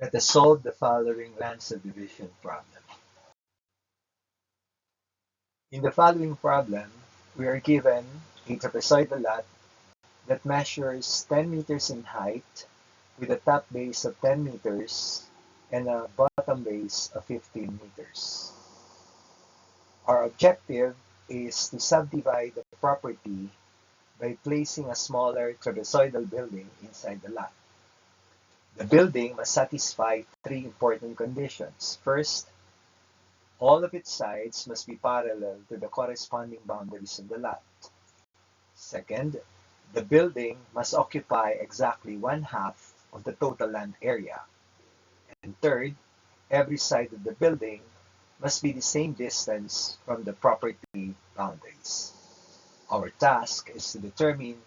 Let us solve the following land subdivision problem. In the following problem, we are given a trapezoidal lot that measures 10 meters in height with a top base of 10 meters and a bottom base of 15 meters. Our objective is to subdivide the property by placing a smaller trapezoidal building inside the lot. The building must satisfy three important conditions. First, all of its sides must be parallel to the corresponding boundaries of the lot. Second, the building must occupy exactly one-half of the total land area. And third, every side of the building must be the same distance from the property boundaries. Our task is to determine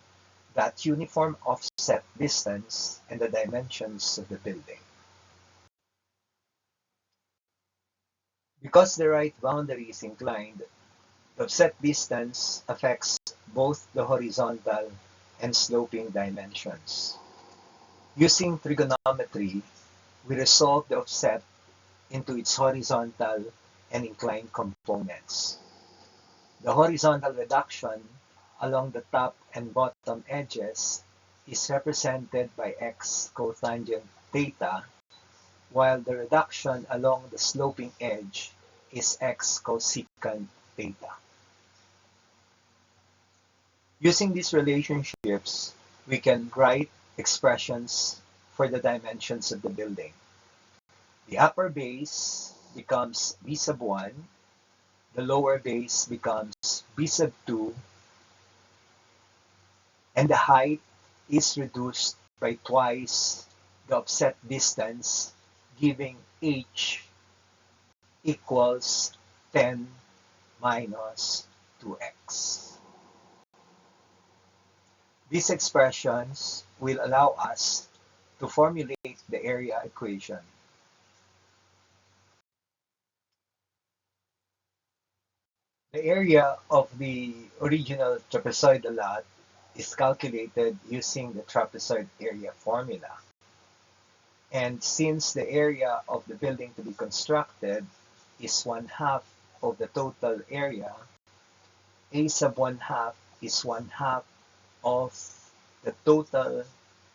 that uniform offset distance and the dimensions of the building. Because the right boundary is inclined, the offset distance affects both the horizontal and sloping dimensions. Using trigonometry, we resolve the offset into its horizontal and inclined components. The horizontal reduction along the top and bottom edges is represented by x cotangent theta, while the reduction along the sloping edge is x cosecant theta. Using these relationships, we can write expressions for the dimensions of the building. The upper base becomes b sub 1, the lower base becomes b sub 2, and the height is reduced by twice the offset distance, giving h equals 10 minus 2x. These expressions will allow us to formulate the area equation. The area of the original trapezoidal lot is calculated using the trapezoid area formula. And since the area of the building to be constructed is one-half of the total area, a sub one-half is one-half of the total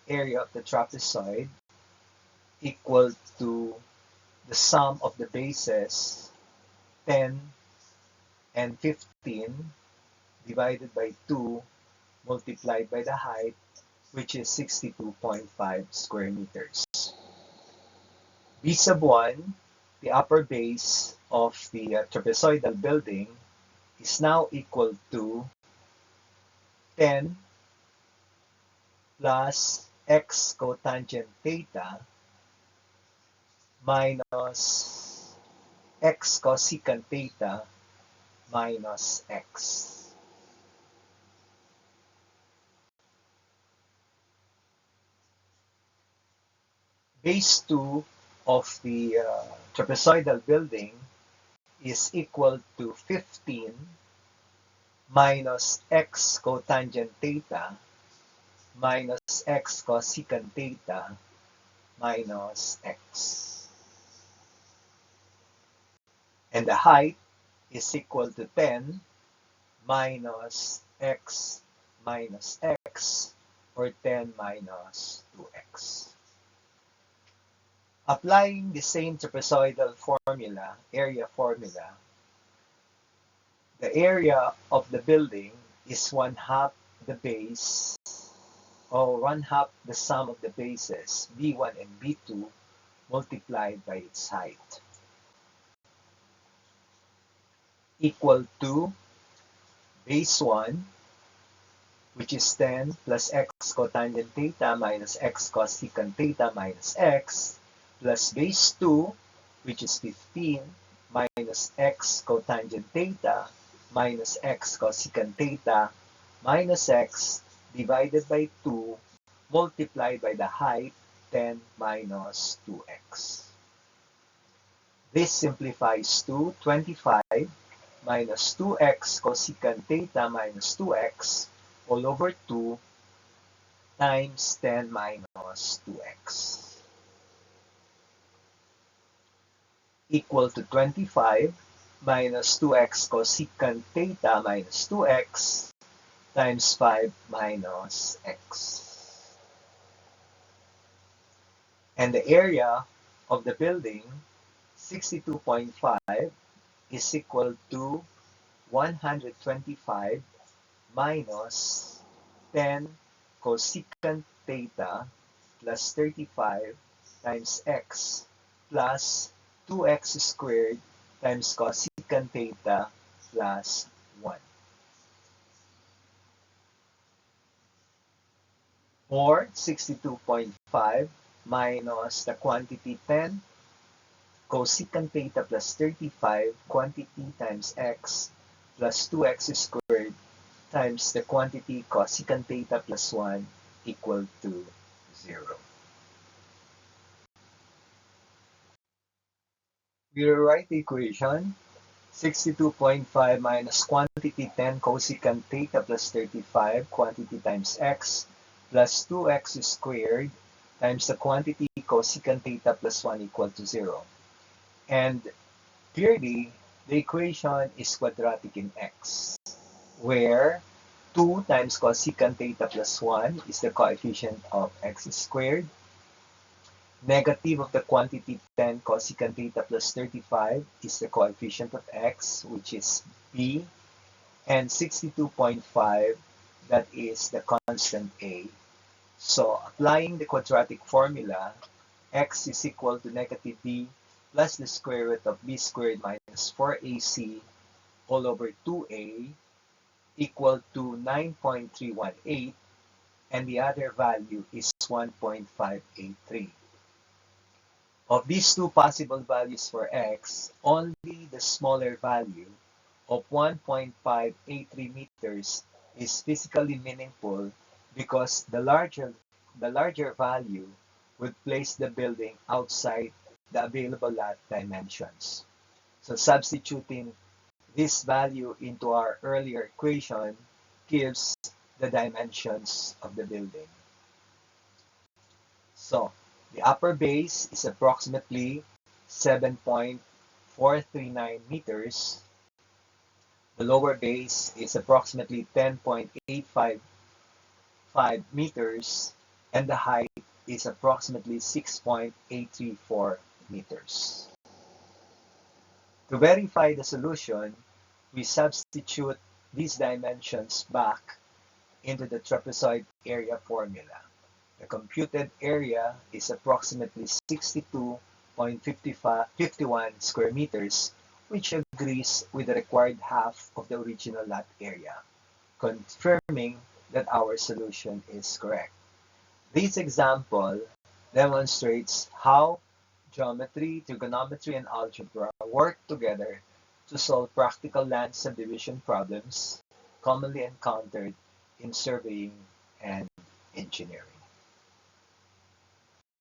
area of the trapezoid, equal to the sum of the bases 10 and 15 divided by 2 multiplied by the height, which is 62.5 square meters. B sub 1, the upper base of the trapezoidal building, is now equal to 10 plus x cotangent theta minus x cosecant theta minus x. Base 2 of the trapezoidal building is equal to 15 minus x cotangent theta minus x cosecant theta minus x. And the height is equal to 10 minus x minus x, or 10 minus 2x. Applying the same trapezoidal formula, area formula, the area of the building is one-half the base, or one-half the sum of the bases b1 and b2 multiplied by its height, equal to base 1, which is 10 plus x cotangent theta minus x cosecant theta minus x, plus base 2, which is 15 minus x cotangent theta minus x cosecant theta minus x divided by 2 multiplied by the height 10 minus 2x. This simplifies to 25 minus 2x cosecant theta minus 2x all over 2 times 10 minus 2x. equal to 25 minus 2x cosecant theta minus 2x times 5 minus x. And the area of the building, 62.5, is equal to 125 minus 10 cosecant theta plus 35 times x plus 2x squared times cosecant theta plus 1. Or 62.5 minus the quantity 10 cosecant theta plus 35 quantity times x plus 2x squared times the quantity cosecant theta plus 1 equal to 0. We rewrite the equation 62.5 minus quantity 10 cosecant theta plus 35 quantity times x plus 2x squared times the quantity cosecant theta plus 1 equal to 0. And clearly, the equation is quadratic in x, where 2 times cosecant theta plus 1 is the coefficient of x squared. Negative of the quantity 10 cosecant theta plus 35 is the coefficient of x, which is b. And 62.5, that is the constant a. So applying the quadratic formula, x is equal to negative b plus the square root of b squared minus 4ac all over 2a equal to 9.318, and the other value is 1.583. Of these two possible values for x, only the smaller value of 1.583 meters is physically meaningful because the larger value would place the building outside the available lot dimensions. So substituting this value into our earlier equation gives the dimensions of the building. So the upper base is approximately 7.439 meters. The lower base is approximately 10.855 meters, and the height is approximately 6.834 meters. To verify the solution, we substitute these dimensions back into the trapezoid area formula. The computed area is approximately 62.51 square meters, which agrees with the required half of the original lot area, confirming that our solution is correct. This example demonstrates how geometry, trigonometry, and algebra work together to solve practical land subdivision problems commonly encountered in surveying and engineering.